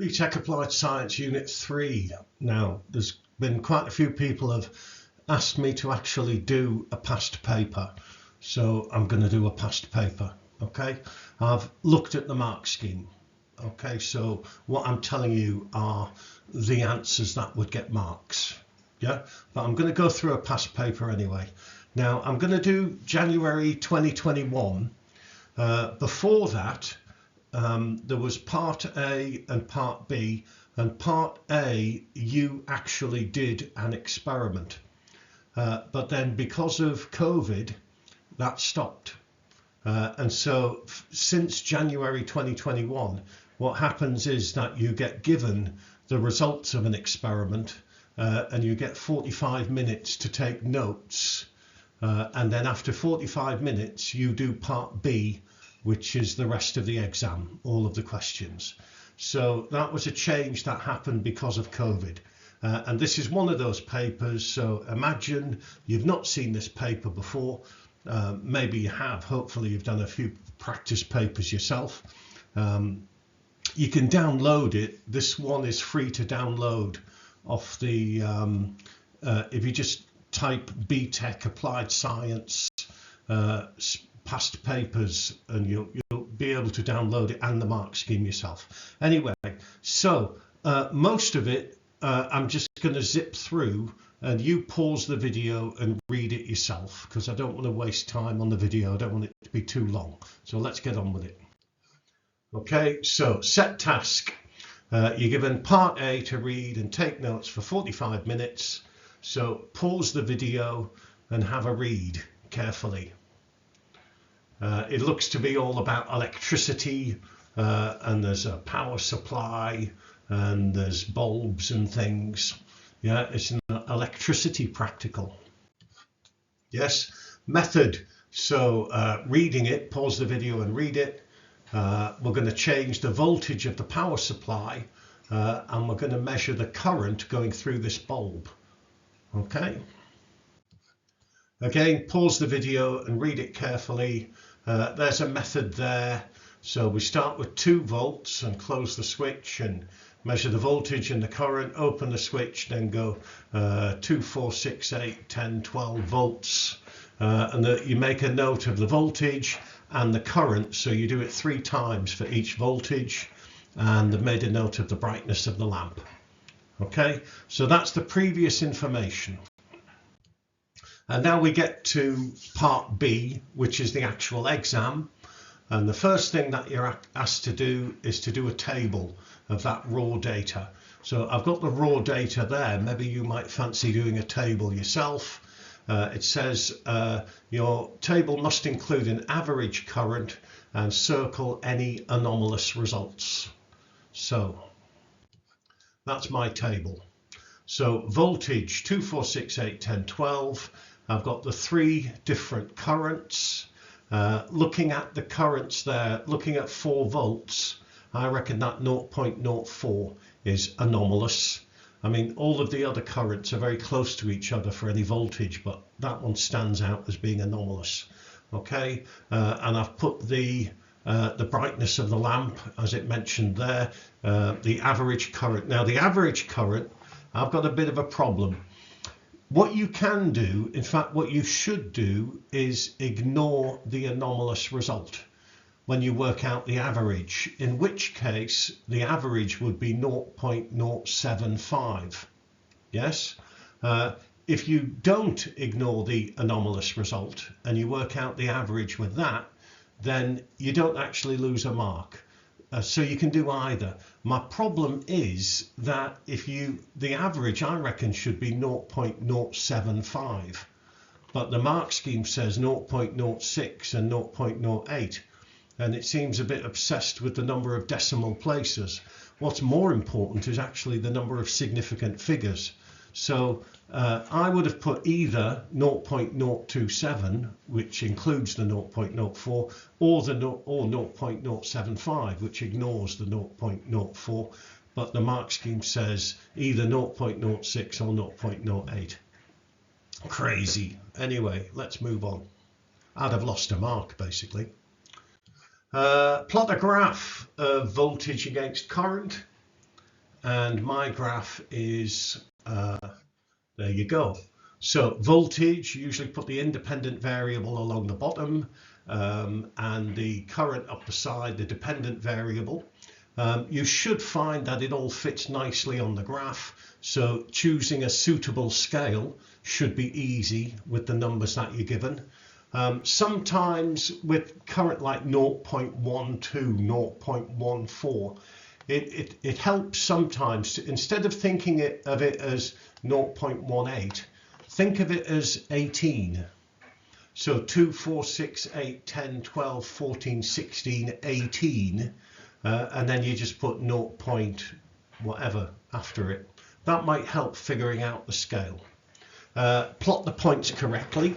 BTEC Applied Science Unit 3. Now, there's been quite a few people have asked me to actually do a past paper. So I'm going to do a past paper. Okay, I've looked at the mark scheme. Okay, so what I'm telling you are the answers that would get marks. Yeah, but I'm going to go through a past paper anyway. Now, I'm going to do January 2021. Before that, there was part A and part B, and part A, you actually did an experiment. But then because of COVID, that stopped. And so since January 2021, what happens is that you get given the results of an experiment and you get 45 minutes to take notes. And then after 45 minutes, you do part B, which is the rest of the exam, all of the questions. So that was a change that happened because of COVID. And this is one of those papers. So imagine you've not seen this paper before. Maybe you have. Hopefully you've done a few practice papers yourself. You can download it. This one is free to download off the, if you just type BTEC Applied Science past papers, and you'll be able to download it and the mark scheme yourself. Anyway, so most of it I'm just going to zip through, and you pause the video and read it yourself, because I don't want to waste time on the video. I don't want it to be too long. So let's get on with it. Okay, so set task. You're given part A to read and take notes for 45 minutes. So pause the video and have a read carefully. It looks to be all about electricity, and there's a power supply, and there's bulbs and things. Yeah, it's an electricity practical. Yes, method. So reading it, pause the video and read it. We're going to change the voltage of the power supply, and we're going to measure the current going through this bulb. Okay. Again, pause the video and read it carefully. There's a method there. So we start with 2 volts and close the switch and measure the voltage and the current, open the switch, then go 2, 4, 6, 8, 10, 12 volts. And you make a note of the voltage and the current. So you do it 3 times for each voltage, and they've made a note of the brightness of the lamp. Okay, so that's the previous information. And now we get to part B, which is the actual exam. And the first thing that you're asked to do is to do a table of that raw data. So I've got the raw data there. Maybe you might fancy doing a table yourself. It says your table must include an average current and circle any anomalous results. So that's my table. So voltage 2, 4, 6, 8, 10, 12. I've got the 3 different currents. Looking at the currents there, looking at 4 volts, I reckon that 0.04 is anomalous. I mean, all of the other currents are very close to each other for any voltage, but that one stands out as being anomalous. Okay, and I've put the brightness of the lamp, as it mentioned there, the average current. Now, the average current, I've got a bit of a problem. What you can do, in fact, what you should do, is ignore the anomalous result when you work out the average, in which case the average would be 0.075. Yes? If you don't ignore the anomalous result and you work out the average with that, then you don't actually lose a mark. So you can do either. My problem is that the average, I reckon, should be 0.075, but the mark scheme says 0.06 and 0.08, and it seems a bit obsessed with the number of decimal places. What's more important is actually the number of significant figures. So I would have put either 0.027, which includes the 0.04, or 0.075, which ignores the 0.04. But the mark scheme says either 0.06 or 0.08. Crazy. Anyway, let's move on. I'd have lost a mark, basically. Plot a graph of voltage against current. and my graph is, there you go. So voltage, you usually put the independent variable along the bottom, and the current up the side, the dependent variable. You should find that it all fits nicely on the graph, so choosing a suitable scale should be easy with the numbers that you're given. Sometimes with current like 0.12, 0.14, it helps sometimes to, instead of thinking of it as 0.18, think of it as 18. So 2, 4, 6, 8, 10, 12, 14, 16, 18, and then you just put 0 point whatever after it. That might help figuring out the scale. Plot the points correctly.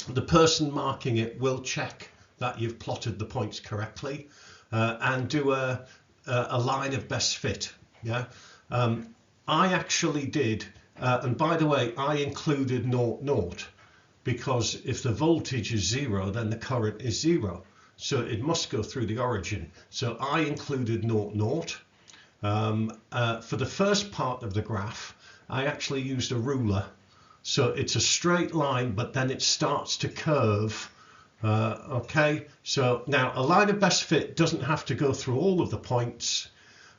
The person marking it will check that you've plotted the points correctly, and do a line of best fit. Yeah, I actually did, and by the way, I included 0, 0, because if the voltage is 0, then the current is 0, so it must go through the origin. So I included 0, 0. For the first part of the graph, I actually used a ruler. So it's a straight line, but then it starts to curve. Okay, so now a line of best fit doesn't have to go through all of the points.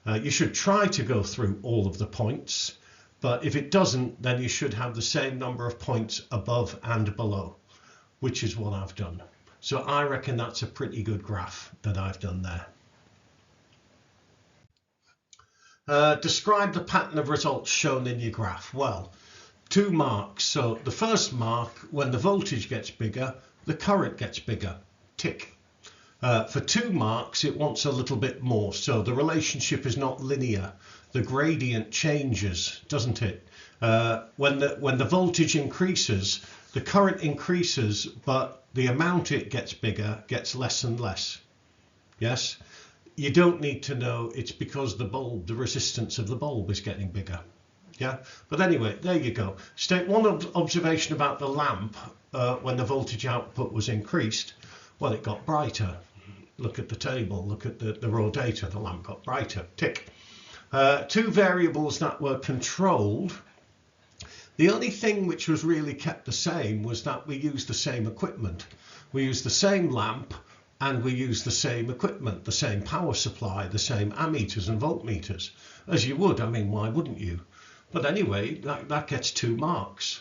You should try to go through all of the points, but if it doesn't, then you should have the same number of points above and below, which is what I've done. So I reckon that's a pretty good graph that I've done there. Describe the pattern of results shown in your graph. Well, 2 marks. So the first mark, when the voltage gets bigger, the current gets bigger. Tick. For 2 marks, it wants a little bit more. So the relationship is not linear. The gradient changes, doesn't it? When the voltage increases, the current increases, but the amount it gets bigger gets less and less. Yes? You don't need to know it's because the resistance of the bulb is getting bigger. Yeah, but anyway, there you go. State one observation about the lamp when the voltage output was increased. Well, it got brighter. Look at the table, look at the raw data, the lamp got brighter. Tick. 2 variables that were controlled. The only thing which was really kept the same was that we used the same equipment. We used the same lamp and we used the same equipment, the same power supply, the same ammeters and voltmeters, as you would. I mean, why wouldn't you? But anyway, that gets 2 marks.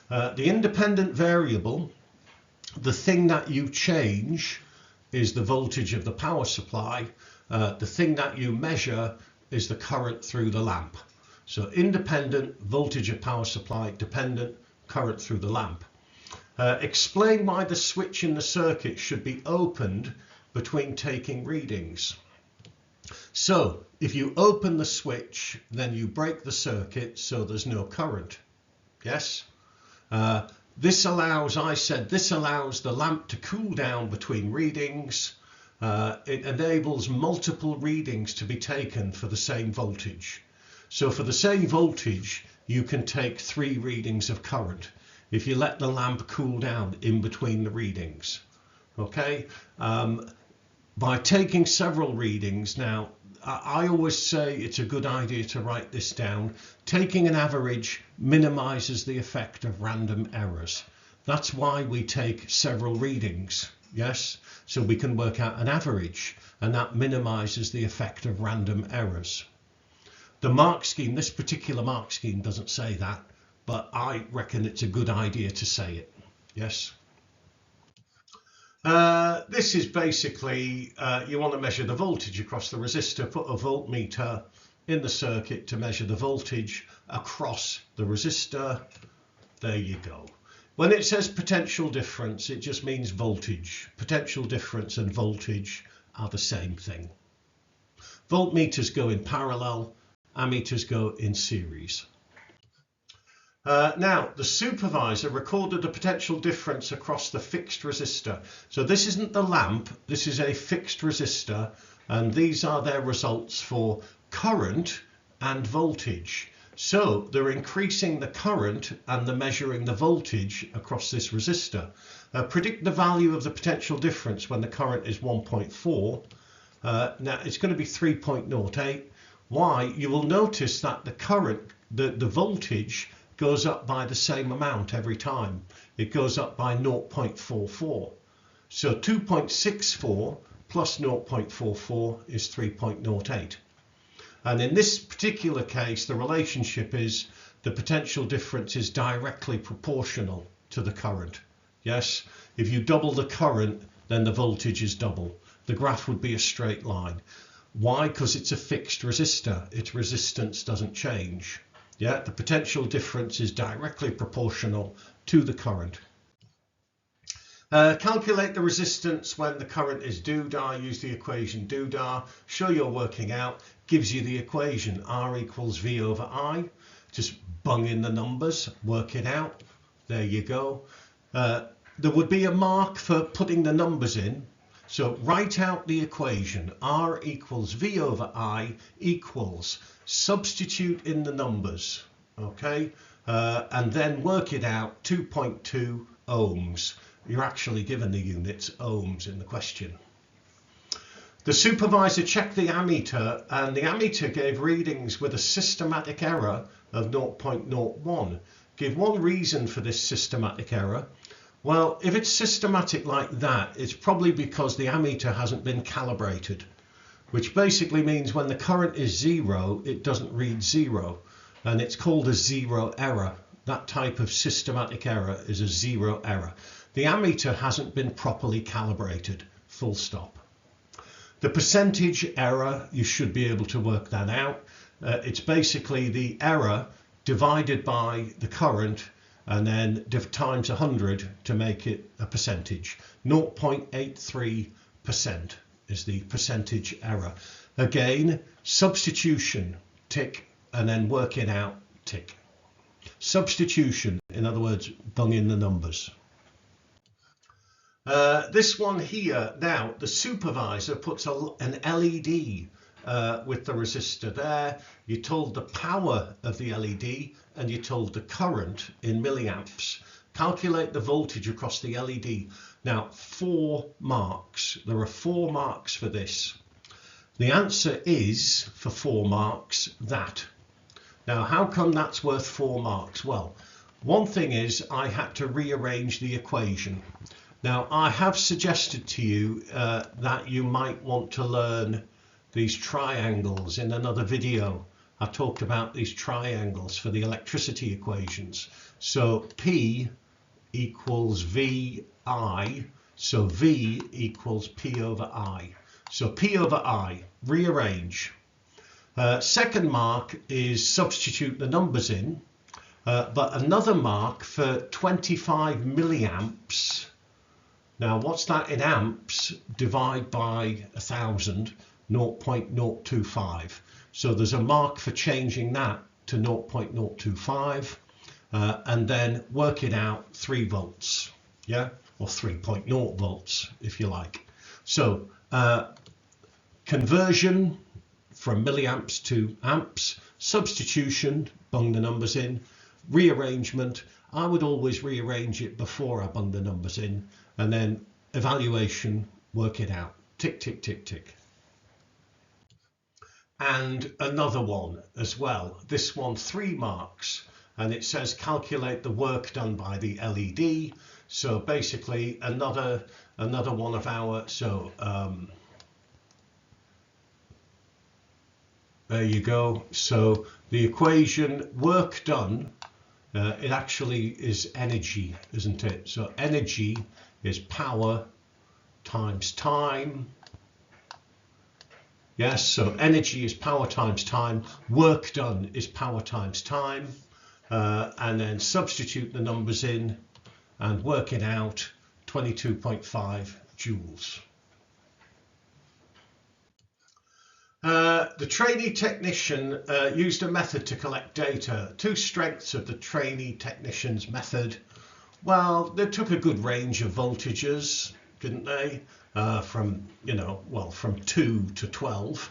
The independent variable, the thing that you change is the voltage of the power supply. The thing that you measure is the current through the lamp. So independent, voltage of power supply, dependent, current through the lamp. Explain why the switch in the circuit should be opened between taking readings. So if you open the switch, then you break the circuit, so there's no current. Yes? This allows, I said, this allows the lamp to cool down between readings. It enables multiple readings to be taken for the same voltage. So for the same voltage, you can take 3 readings of current if you let the lamp cool down in between the readings. Okay? By taking several readings, now I always say it's a good idea to write this down. Taking an average minimizes the effect of random errors. That's why we take several readings, yes? So we can work out an average, and that minimizes the effect of random errors. The mark scheme, this particular mark scheme doesn't say that, but I reckon it's a good idea to say it, yes? This is basically, you want to measure the voltage across the resistor, put a voltmeter in the circuit to measure the voltage across the resistor. There you go. When it says potential difference, it just means voltage. Potential difference and voltage are the same thing. Voltmeters go in parallel, ammeters go in series. Now, the supervisor recorded the potential difference across the fixed resistor. So this isn't the lamp, this is a fixed resistor, and these are their results for current and voltage. So they're increasing the current and they're measuring the voltage across this resistor. Predict the value of the potential difference when the current is 1.4. Now, it's going to be 3.08. Why? You will notice that the current, the voltage goes up by the same amount every time. It goes up by 0.44. So 2.64 plus 0.44 is 3.08. And in this particular case, the relationship is the potential difference is directly proportional to the current. Yes, if you double the current, then the voltage is double. The graph would be a straight line. Why? Because it's a fixed resistor. Its resistance doesn't change. Yeah, the potential difference is directly proportional to the current. Calculate the resistance when the current is doodah. Use the equation doodah. Show you're working out. Gives you the equation R equals V over I. Just bung in the numbers, work it out. There you go. There would be a mark for putting the numbers in. So write out the equation. R equals V over I equals, substitute in the numbers, okay? And then work it out, 2.2 ohms. You're actually given the units ohms in the question. The supervisor checked the ammeter, and the ammeter gave readings with a systematic error of 0.01. Give one reason for this systematic error. Well, if it's systematic like that, it's probably because the ammeter hasn't been calibrated, which basically means when the current is zero, it doesn't read zero, and it's called a zero error. That type of systematic error is a zero error. The ammeter hasn't been properly calibrated, full stop. The percentage error, you should be able to work that out. It's basically the error divided by the current and then times 100 to make it a percentage. 0.83% is the percentage error. Again, substitution, tick, and then work it out, tick. Substitution, in other words, bung in the numbers. This one here, now the supervisor puts an LED with the resistor there. You told the power of the LED and you told the current in milliamps. Calculate the voltage across the LED. Now 4 marks. There are 4 marks for this. The answer is, for 4 marks, that. Now how come that's worth 4 marks? Well, one thing is I had to rearrange the equation. Now I have suggested to you that you might want to learn these triangles in another video. I talked about these triangles for the electricity equations. So P equals VI, so V equals P over I. So P over I, rearrange. Second mark is substitute the numbers in, but another mark for 25 milliamps. Now what's that in amps? Divide by 1,000, 0.025. So there's a mark for changing that to 0.025 and then work it out 3 volts, yeah, or 3.0 volts if you like. So conversion from milliamps to amps, substitution, bung the numbers in, rearrangement. I would always rearrange it before I bung the numbers in, and then evaluation, work it out, tick, tick, tick, tick. And another one as well, this one 3 marks, and it says calculate the work done by the LED. So basically another one of our, so there you go. So the equation work done, it actually is energy, isn't it? So energy is power times time. Yes, so energy is power times time, work done is power times time, and then substitute the numbers in and work it out, 22.5 joules. The trainee technician used a method to collect data. 2 strengths of the trainee technician's method. Well, they took a good range of voltages, didn't they? From 2 to 12.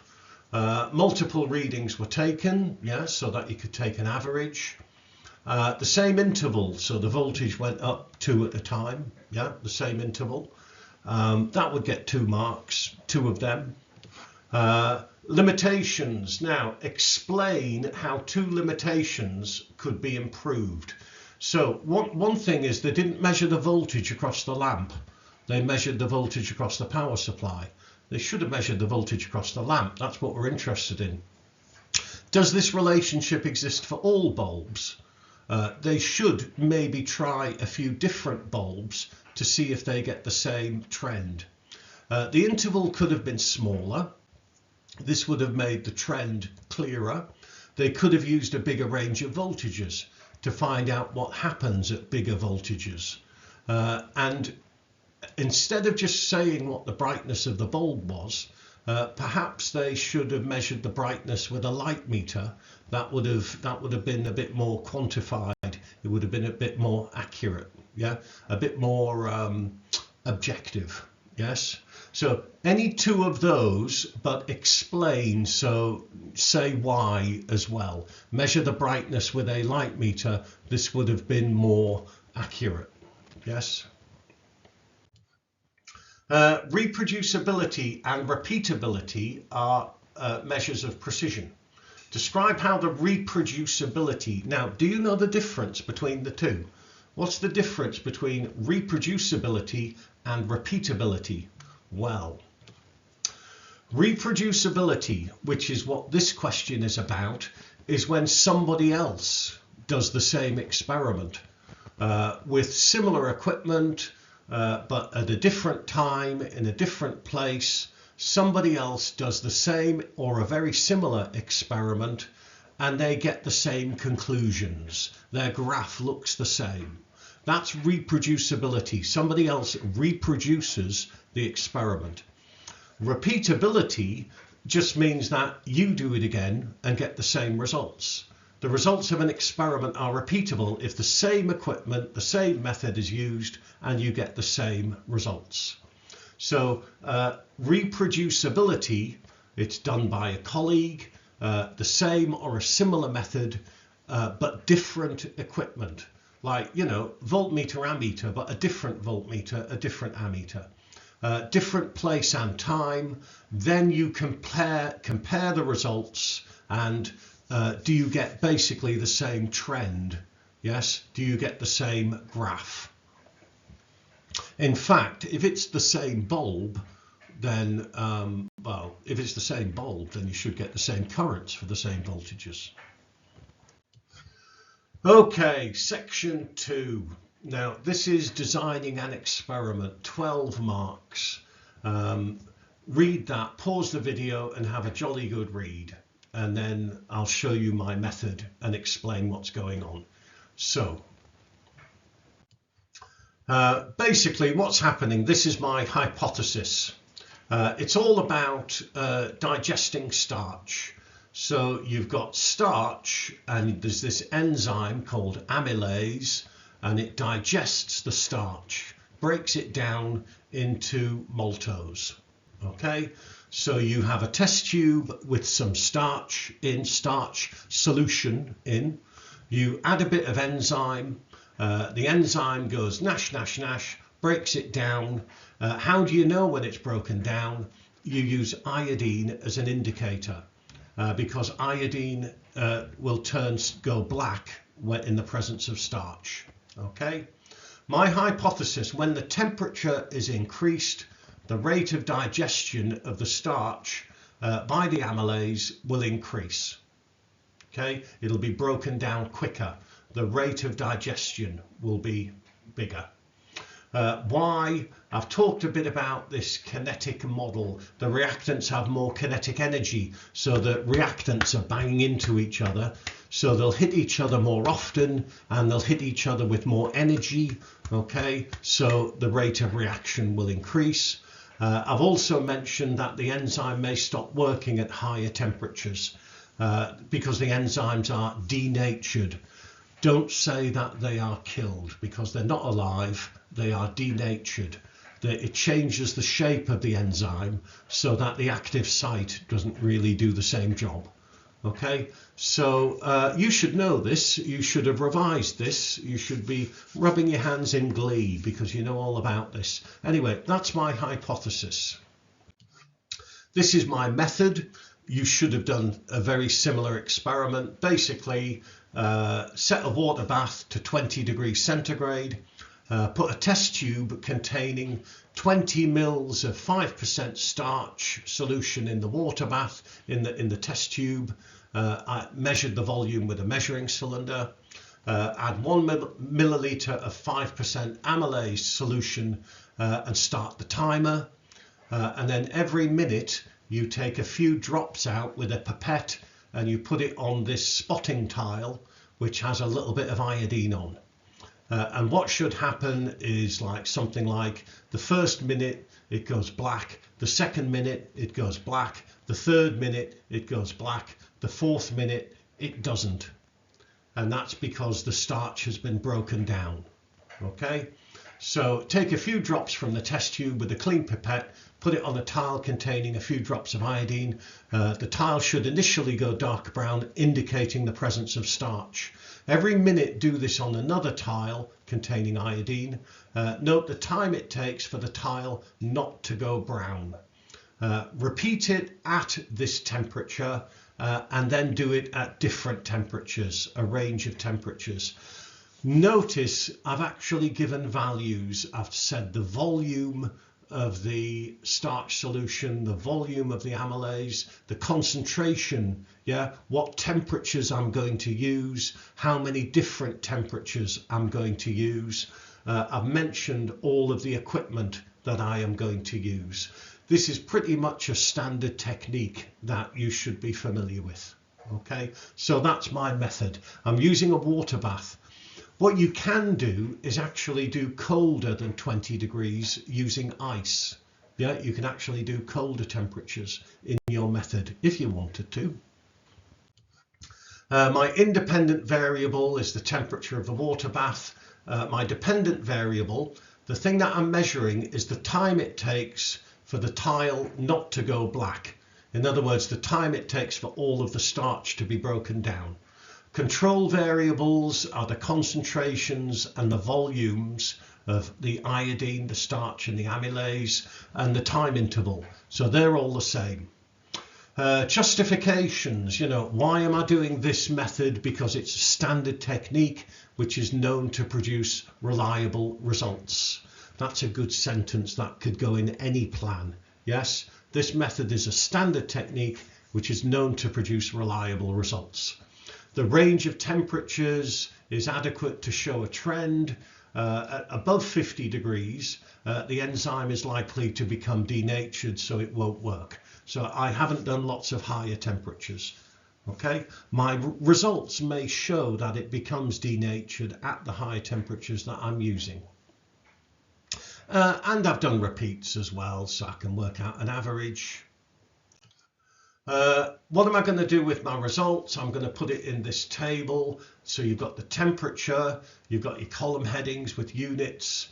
Multiple readings were taken, yeah, so that you could take an average. The same interval, so the voltage went up 2 at a time, yeah, the same interval. That would get 2 marks, 2 of them. Limitations. Now, explain how two limitations could be improved. So one thing is they didn't measure the voltage across the lamp. They measured the voltage across the power supply. They should have measured the voltage across the lamp. That's what we're interested in. Does this relationship exist for all bulbs? They should maybe try a few different bulbs to see if they get the same trend. The interval could have been smaller. This would have made the trend clearer. They could have used a bigger range of voltages to find out what happens at bigger voltages. And instead of just saying what the brightness of the bulb was, perhaps they should have measured the brightness with a light meter. That would have been a bit more quantified. It would have been a bit more accurate, yeah, a bit more objective. Yes. So any two of those, but explain. So say why as well. Measure the brightness with a light meter. This would have been more accurate. Yes. Reproducibility and repeatability are measures of precision. Describe how the reproducibility. Now, do you know the difference between the two? What's the difference between reproducibility and repeatability? Well, reproducibility, which is what this question is about, is when somebody else does the same experiment with similar equipment, but at a different time, in a different place. Somebody else does the same or a very similar experiment and they get the same conclusions. Their graph looks the same. That's reproducibility. Somebody else reproduces the experiment. Repeatability just means that you do it again and get the same results. The results of an experiment are repeatable if the same equipment, the same method is used and you get the same results. So reproducibility, it's done by a colleague, the same or a similar method, but different equipment. Like, you know, voltmeter, ammeter, but a different voltmeter, a different ammeter. Different place and time. Then you compare the results and do you get basically the same trend? Yes. Do you get the same graph? In fact, if it's the same bulb, then, well, if it's the same bulb, then you should get the same currents for the same voltages. Okay, section 2. Now, this is designing an experiment, 12 marks. Read that, pause the video and have a jolly good read. And then I'll show you my method and explain what's going on. So, basically what's happening, this is my hypothesis. It's all about digesting starch. So you've got starch and there's this enzyme called amylase and it digests the starch, breaks it down into maltose. Okay, so you have a test tube with some starch solution in. You add a bit of enzyme. The enzyme goes nash, nash, nash, breaks it down. How do you know when it's broken down? You use iodine as an indicator because iodine will go black in the presence of starch. Okay. My hypothesis, when the temperature is increased, the rate of digestion of the starch by the amylase will increase. Okay, it'll be broken down quicker. The rate of digestion will be bigger. Why? I've talked a bit about this kinetic model. The reactants have more kinetic energy, so the reactants are banging into each other. So they'll hit each other more often and they'll hit each other with more energy. Okay, so the rate of reaction will increase. I've also mentioned that the enzyme may stop working at higher temperatures because the enzymes are denatured. Don't say that they are killed because they're not alive, they are denatured. It changes the shape of the enzyme so that the active site doesn't really do the same job. Okay, so you should know this, you should have revised this, you should be rubbing your hands in glee because you know all about this. Anyway, that's my hypothesis. This is my method. you should have done a very similar experiment. Basically, set a water bath to 20 degrees centigrade, put a test tube containing 20 mils of 5% starch solution in the water bath in the test tube. I measured the volume with a measuring cylinder. Add 1 milliliter of 5% amylase solution and start the timer. And then every minute you take a few drops out with a pipette and you put it on this spotting tile, which has a little bit of iodine on. And what should happen is something like the first minute it goes black, the second minute it goes black, the third minute it goes black, the fourth minute it doesn't. And that's because the starch has been broken down. Okay, so take a few drops from the test tube with a clean pipette, put it on a tile containing a few drops of iodine. The tile should initially go dark brown, indicating the presence of starch. Every minute do this on another tile containing iodine. Note the time it takes for the tile not to go brown. Repeat it at this temperature and then do it at different temperatures, a range of temperatures. Notice I've actually given values. I've said the volume of the starch solution, the volume of the amylase, the concentration, what temperatures I'm going to use, how many different temperatures I'm going to use. I've mentioned all of the equipment that I am going to use. This is pretty much a standard technique that you should be familiar with. Okay, so that's my method. I'm using a water bath. What you can do is actually do colder than 20 degrees using ice. Yeah, you can actually do colder temperatures in your method if you wanted to. My independent variable is the temperature of the water bath. My dependent variable, the thing that I'm measuring, is the time it takes for the tile not to go black. In other words, the time it takes for all of the starch to be broken down. Control variables are the concentrations and the volumes of the iodine, the starch and the amylase, and the time interval. So they're all the same. Justifications, why am I doing this method? Because it's a standard technique which is known to produce reliable results. That's a good sentence that could go in any plan. Yes, this method is a standard technique which is known to produce reliable results. The range of temperatures is adequate to show a trend. At above 50 degrees, the enzyme is likely to become denatured, so it won't work. So I haven't done lots of higher temperatures. Okay, my results may show that it becomes denatured at the high temperatures that I'm using. And I've done repeats as well, so I can work out an average. What am I going to do with my results? I'm going to put it in this table. So you've got the temperature, you've got your column headings with units,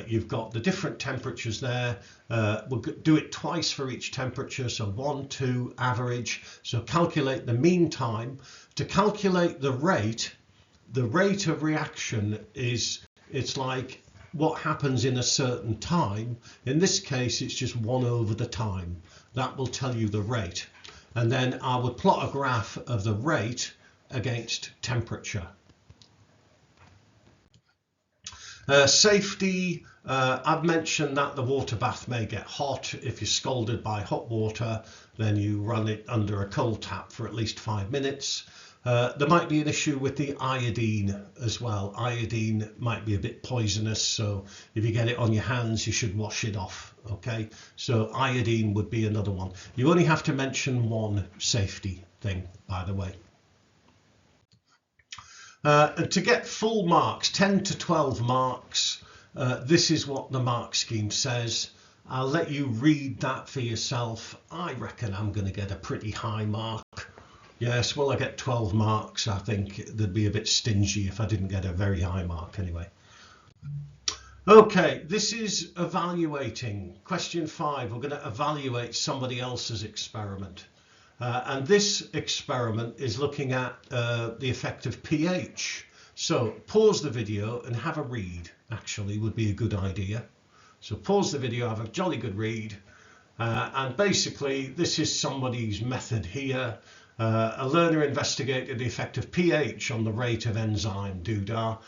you've got the different temperatures there. We'll do it twice for each temperature, so 1, 2, average. So calculate the mean time. To calculate the rate of reaction it's like what happens in a certain time. In this case, it's just 1 over the time. That will tell you the rate. And then I would plot a graph of the rate against temperature. Safety, I've mentioned that the water bath may get hot. If you're scalded by hot water, then you run it under a cold tap for at least 5 minutes. There might be an issue with the iodine as well. Iodine might be a bit poisonous, so if you get it on your hands, you should wash it off. Okay, so iodine would be another one. You only have to mention one safety thing, by the way. And to get full marks, 10 to 12 marks, this is what the mark scheme says. I'll let you read that for yourself. I reckon I'm going to get a pretty high mark. Yes, well, I get 12 marks. I think they'd be a bit stingy if I didn't get a very high mark anyway. Okay, this is evaluating. Question 5, we're going to evaluate somebody else's experiment. And this experiment is looking at the effect of pH. So pause the video and have a read, actually, would be a good idea. So pause the video, have a jolly good read. And basically this is somebody's method here. A learner investigated the effect of pH on the rate of enzyme doodah.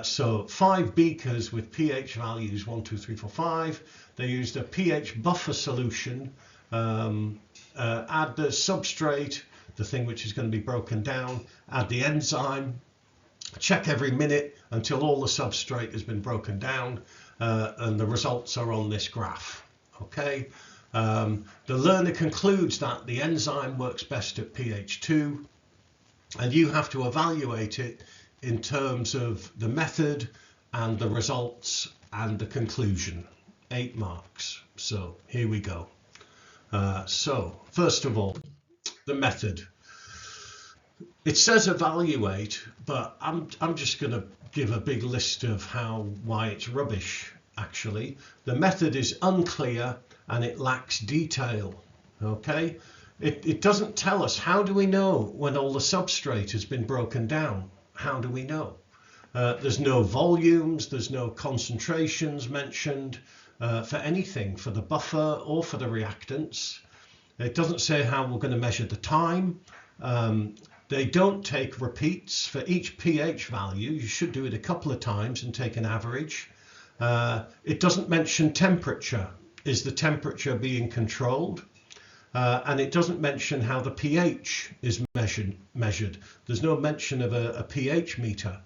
So 5 beakers with pH values 1, 2, 3, 4, 5. They used a pH buffer solution, add the substrate, the thing which is going to be broken down, add the enzyme, check every minute until all the substrate has been broken down, and the results are on this graph. Okay. The learner concludes that the enzyme works best at pH 2, and you have to evaluate it in terms of the method and the results and the conclusion. 8 marks. So here we go. So first of all, the method. It says evaluate, but I'm just going to give a big list of why it's rubbish. Actually, the method is unclear and it lacks detail. Okay, it doesn't tell us. How do we know when all the substrate has been broken down? How do we know? There's no volumes, there's no concentrations mentioned for anything, for the buffer or for the reactants. It doesn't say how we're going to measure the time. They don't take repeats for each pH value. You should do it a couple of times and take an average. It doesn't mention temperature. Is the temperature being controlled? And it doesn't mention how the pH is measured. There's no mention of a pH meter.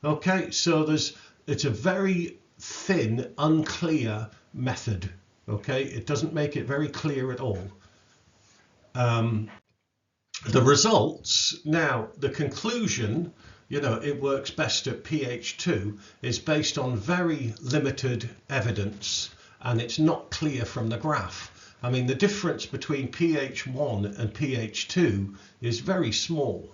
Okay, so it's a very thin, unclear method. Okay, it doesn't make it very clear at all. The results, now the conclusion, it works best at pH 2, is based on very limited evidence, and it's not clear from the graph. I mean, the difference between pH 1 and pH 2 is very small.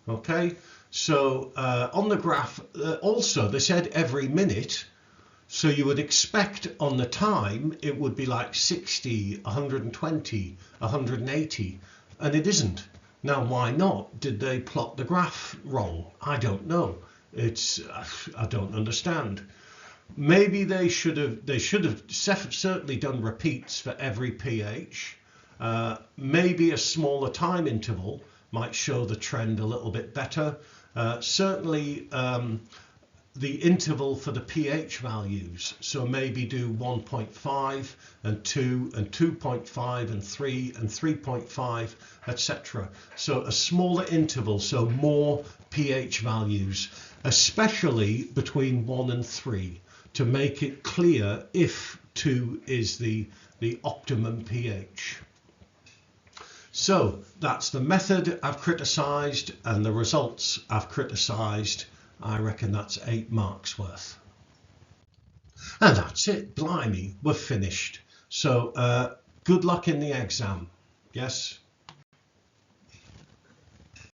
Okay, so on the graph, also they said every minute, so you would expect on the time it would be like 60, 120, 180, and it isn't. Now, why not? Did they plot the graph wrong? I don't know. I don't understand. Maybe they should have certainly done repeats for every pH. Maybe a smaller time interval might show the trend a little bit better. Certainly the interval for the pH values. So maybe do 1.5 and 2 and 2.5 and 3 and 3.5, etc. So a smaller interval, so more pH values, especially between 1 and 3, to make it clear if 2 is the optimum pH. So that's the method I've criticised and the results I've criticised. I reckon that's 8 marks worth. And that's it. Blimey, we're finished. So good luck in the exam. Yes.